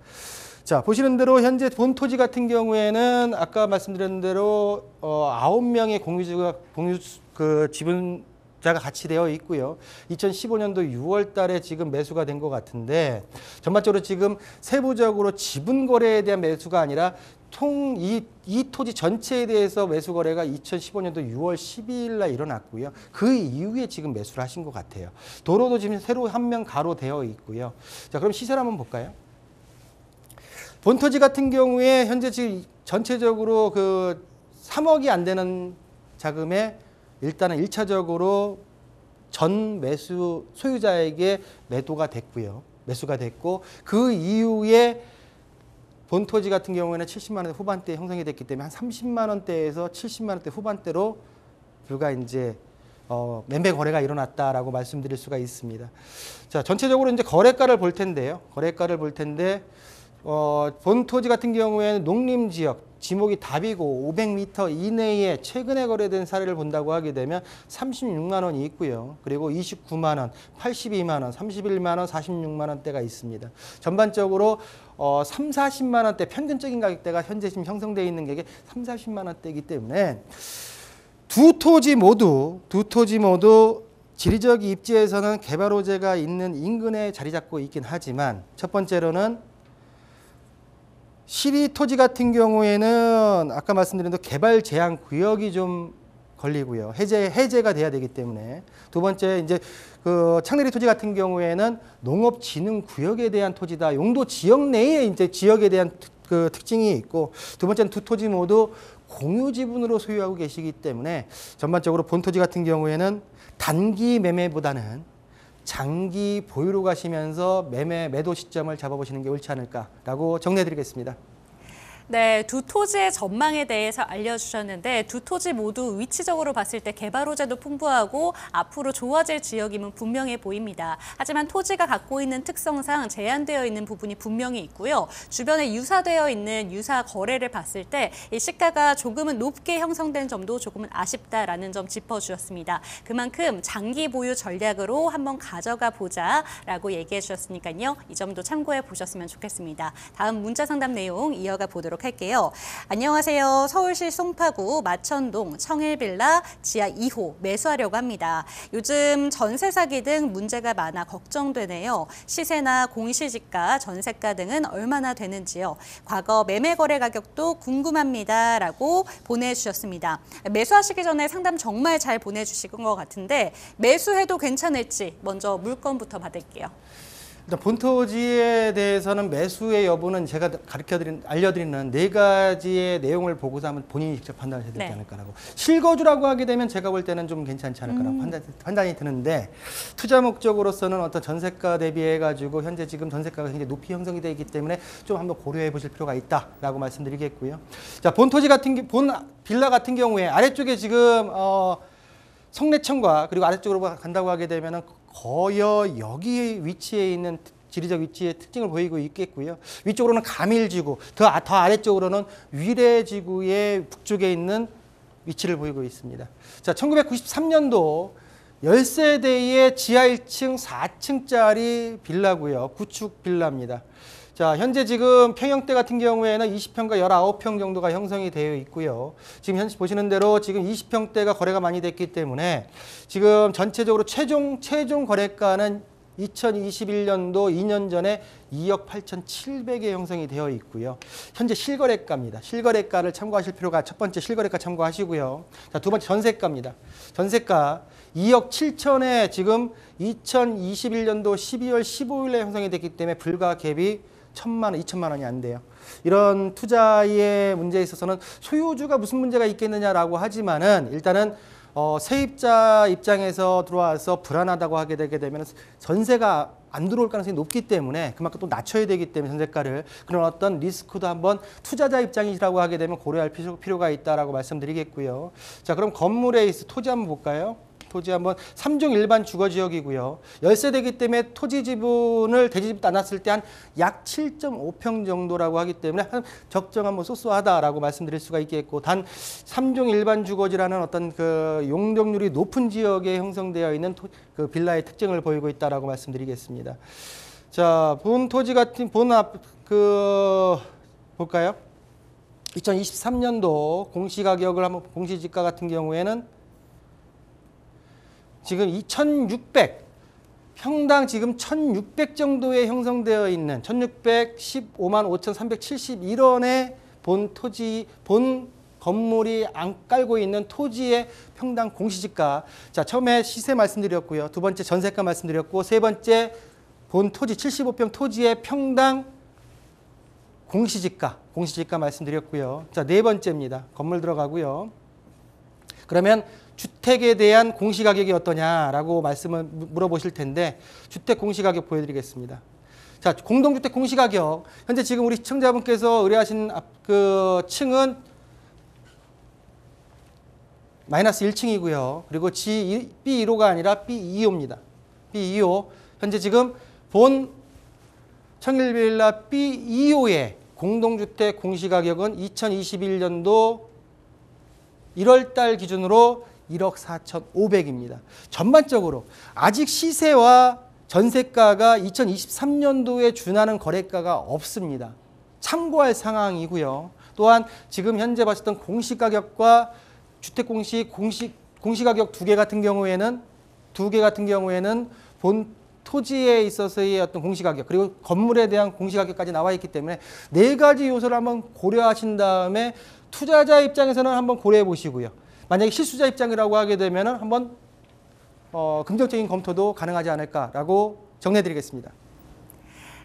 Speaker 4: 자, 보시는 대로 현재 본 토지 같은 경우에는 아까 말씀드린 대로 9명의 지분자가 같이 되어 있고요. 2015년도 6월 달에 지금 매수가 된 것 같은데, 전반적으로 지금 세부적으로 지분 거래에 대한 매수가 아니라 이 토지 전체에 대해서 매수 거래가 2015년도 6월 12일 날 일어났고요. 그 이후에 지금 매수를 하신 것 같아요. 도로도 지금 새로 한 명 가로 되어 있고요. 자, 그럼 시세를 한번 볼까요? 본토지 같은 경우에 현재 지금 전체적으로 3억이 안 되는 자금에 일단은 1차적으로 전 매수 소유자에게 매수가 됐고, 그 이후에 본토지 같은 경우에는 70만 원대 후반대에 형성이 됐기 때문에 한 30만 원대에서 70만 원대 후반대로 불과 이제 매매 거래가 일어났다라고 말씀드릴 수가 있습니다. 자, 전체적으로 이제 거래가를 볼 텐데 본 토지 같은 경우에는 농림지역, 지목이 답이고 500m 이내에 최근에 거래된 사례를 본다고 하게 되면 36만 원이 있고요. 그리고 29만 원, 82만 원, 31만 원, 46만 원대가 있습니다. 전반적으로 3, 40만 원대 평균적인 가격대가 현재 지금 형성되어 있는 게 3, 40만 원대이기 때문에 두 토지 모두 지리적 입지에서는 개발 호재가 있는 인근에 자리 잡고 있긴 하지만, 첫 번째로는 시리 토지 같은 경우에는 아까 말씀드린 대로 개발 제한 구역이 좀 걸리고요. 해제가 돼야 되기 때문에. 두 번째, 이제 창내리 토지 같은 경우에는 농업진흥구역에 대한 토지다. 용도 지역 내에 이제 지역에 대한 특징이 있고, 두 번째는 두 토지 모두 공유 지분으로 소유하고 계시기 때문에 전반적으로 본 토지 같은 경우에는 단기 매매보다는 장기 보유로 가시면서 매도 시점을 잡아보시는 게 옳지 않을까라고 정리해드리겠습니다.
Speaker 2: 네, 두 토지의 전망에 대해서 알려주셨는데 두 토지 모두 위치적으로 봤을 때 개발 호재도 풍부하고 앞으로 좋아질 지역임은 분명해 보입니다. 하지만 토지가 갖고 있는 특성상 제한되어 있는 부분이 분명히 있고요. 주변에 유사되어 있는 유사 거래를 봤을 때 이 시가가 조금은 높게 형성된 점도 조금은 아쉽다라는 점 짚어주셨습니다. 그만큼 장기 보유 전략으로 한번 가져가 보자라고 얘기해 주셨으니까요. 이 점도 참고해 보셨으면 좋겠습니다. 다음 문자 상담 내용 이어가 보도록 할게요. 안녕하세요. 서울시 송파구 마천동 청일빌라 지하 2호 매수하려고 합니다. 요즘 전세 사기 등 문제가 많아 걱정되네요. 시세나 공시지가, 전세가 등은 얼마나 되는지요. 과거 매매 거래 가격도 궁금합니다. 라고 보내주셨습니다. 매수하시기 전에 상담 정말 잘 보내주신 것 같은데 매수해도 괜찮을지 먼저 물건부터 받을게요.
Speaker 4: 일단 본토지에 대해서는 매수의 여부는 제가 알려드리는 네 가지의 내용을 보고서 하면 본인이 직접 판단을 해야 되지 않을까라고. 실거주라고 하게 되면 제가 볼 때는 좀 괜찮지 않을까라고 판단이 드는데, 투자 목적으로서는 어떤 전세가 대비해가지고 현재 지금 전세가가 굉장히 높이 형성이 되어 있기 때문에 좀 한번 고려해 보실 필요가 있다라고 말씀드리겠고요. 자, 본 빌라 같은 경우에 아래쪽에 지금 송내천과 그리고 아래쪽으로 간다고 하게 되면은 거의 여기 위치에 있는 지리적 위치의 특징을 보이고 있겠고요. 위쪽으로는 가밀지구, 더 아래쪽으로는 위례지구의 북쪽에 있는 위치를 보이고 있습니다. 자, 1993년도 10세대의 지하 1층 4층짜리 빌라고요. 구축 빌라입니다. 자, 현재 지금 평형대 같은 경우에는 20평과 19평 정도가 형성이 되어 있고요. 지금 현재 보시는 대로 지금 20평대가 거래가 많이 됐기 때문에 지금 전체적으로 최종 거래가는 2021년도 2년 전에 2억 8,700에 형성이 되어 있고요. 현재 실거래가입니다. 실거래가를 참고하실 필요가 첫 번째 실거래가 참고하시고요. 자, 두 번째 전세가입니다. 전세가 2억 7천에 지금 2021년도 12월 15일에 형성이 됐기 때문에 불과 갭이 1,000만 원, 2천만 원이 안 돼요. 이런 투자의 문제에 있어서는 소유주가 무슨 문제가 있겠느냐라고 하지만은 일단은 세입자 입장에서 들어와서 불안하다고 하게 되게 되면 전세가 안 들어올 가능성이 높기 때문에 그만큼 또 낮춰야 되기 때문에 전세가를 그런 어떤 리스크도 한번 투자자 입장이라고 하게 되면 고려할 필요가 있다라고 말씀드리겠고요. 자, 그럼 건물에 있어 토지 한번 볼까요? 토지 한번 3종 일반 주거지역이고요. 열세대이기 때문에 토지 지분을 대지집 나눴을 때 한 약 7.5평 정도라고 하기 때문에 한 적정한 뭐 소소하다라고 말씀드릴 수가 있겠고, 단 3종 일반 주거지라는 어떤 그 용적률이 높은 지역에 형성되어 있는 그 빌라의 특징을 보이고 있다라고 말씀드리겠습니다. 자, 본 토지 같은 볼까요? 2023년도 공시가격을 한번 공시지가 같은 경우에는 지금 2,600 평당 지금 1,600 정도에 형성되어 있는 1,615만 5,371원의 본 토지 본 건물이 안 깔고 있는 토지의 평당 공시지가. 자, 처음에 시세 말씀드렸고요. 두 번째 전세가 말씀드렸고, 세 번째 본 토지 75평 토지의 평당 공시지가 말씀드렸고요. 자, 네 번째입니다. 건물 들어가고요. 그러면 주택에 대한 공시가격이 어떠냐라고 말씀을 물어보실 텐데, 주택 공시가격 보여드리겠습니다. 자, 공동주택 공시가격. 현재 지금 우리 시청자분께서 의뢰하신 그 층은 마이너스 1층이고요. 그리고 B1호가 아니라 B2호입니다. B2호. 현재 지금 본 청일빌라 B2호의 공동주택 공시가격은 2021년도 1월달 기준으로 1억 4,500입니다. 전반적으로 아직 시세와 전세가가 2023년도에 준하는 거래가가 없습니다. 참고할 상황이고요. 또한 지금 현재 봤었던 공시가격과 주택 공시가격 두 개 같은 경우에는 본 토지에 있어서의 어떤 공시가격, 그리고 건물에 대한 공시가격까지 나와 있기 때문에 네 가지 요소를 한번 고려하신 다음에 투자자 입장에서는 한번 고려해 보시고요. 만약에 실수자 입장이라고 하게 되면 한번 긍정적인 검토도 가능하지 않을까라고 정리해드리겠습니다.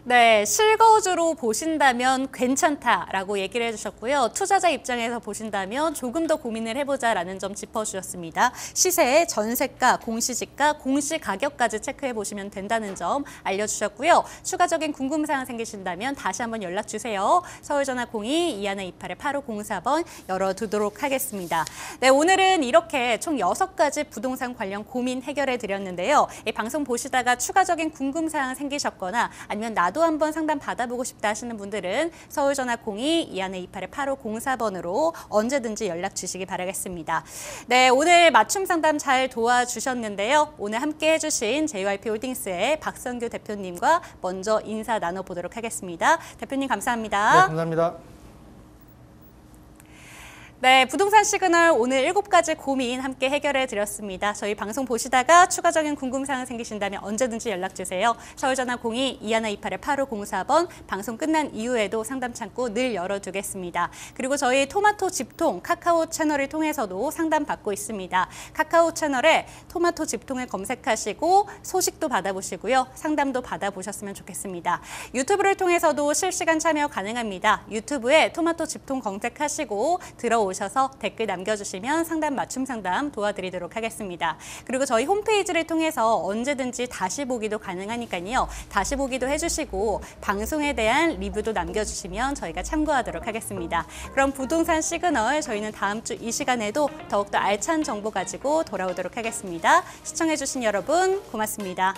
Speaker 2: 네, 실거주로 보신다면 괜찮다라고 얘기를 해주셨고요. 투자자 입장에서 보신다면 조금 더 고민을 해보자라는 점 짚어주셨습니다. 시세, 전세가, 공시지가, 공시가격까지 체크해 보시면 된다는 점 알려주셨고요. 추가적인 궁금사항 생기신다면 다시 한번 연락주세요. 서울전화 02-2128-8504번 열어두도록 하겠습니다. 네, 오늘은 이렇게 총 6가지 부동산 관련 고민 해결해 드렸는데요. 이 방송 보시다가 추가적인 궁금사항 생기셨거나 아니면 나도 한번 상담 받아보고 싶다 하시는 분들은 서울전화 02-2128-8504번으로 언제든지 연락 주시기 바라겠습니다. 네, 오늘 맞춤 상담 잘 도와주셨는데요. 오늘 함께 해주신 JYP홀딩스의 박선규 대표님과 먼저 인사 나눠보도록 하겠습니다. 대표님 감사합니다.
Speaker 4: 네, 감사합니다.
Speaker 2: 네, 부동산 시그널 오늘 7가지 고민 함께 해결해 드렸습니다. 저희 방송 보시다가 추가적인 궁금사항 생기신다면 언제든지 연락주세요. 서울전화 02-2128-8504번 방송 끝난 이후에도 상담 창구 늘 열어두겠습니다. 그리고 저희 토마토 집통 카카오 채널을 통해서도 상담 받고 있습니다. 카카오 채널에 토마토 집통을 검색하시고 소식도 받아보시고요. 상담도 받아보셨으면 좋겠습니다. 유튜브를 통해서도 실시간 참여 가능합니다. 유튜브에 토마토 집통 검색하시고 들어오셔서 댓글 남겨주시면 상담 맞춤 상담 도와드리도록 하겠습니다. 그리고 저희 홈페이지를 통해서 언제든지 다시 보기도 가능하니까요. 다시 보기도 해주시고 방송에 대한 리뷰도 남겨주시면 저희가 참고하도록 하겠습니다. 그럼 부동산 시그널 저희는 다음 주 이 시간에도 더욱더 알찬 정보 가지고 돌아오도록 하겠습니다. 시청해주신 여러분 고맙습니다.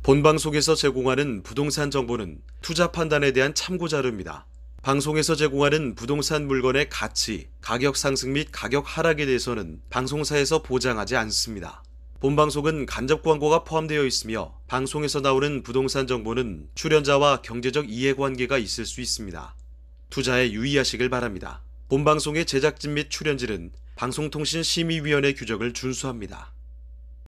Speaker 1: 본방송에서 제공하는 부동산 정보는 투자 판단에 대한 참고 자료입니다. 방송에서 제공하는 부동산 물건의 가치, 가격 상승 및 가격 하락에 대해서는 방송사에서 보장하지 않습니다. 본방송은 간접 광고가 포함되어 있으며 방송에서 나오는 부동산 정보는 출연자와 경제적 이해관계가 있을 수 있습니다. 투자에 유의하시길 바랍니다. 본방송의 제작진 및 출연진은 방송통신심의위원회 규정을 준수합니다.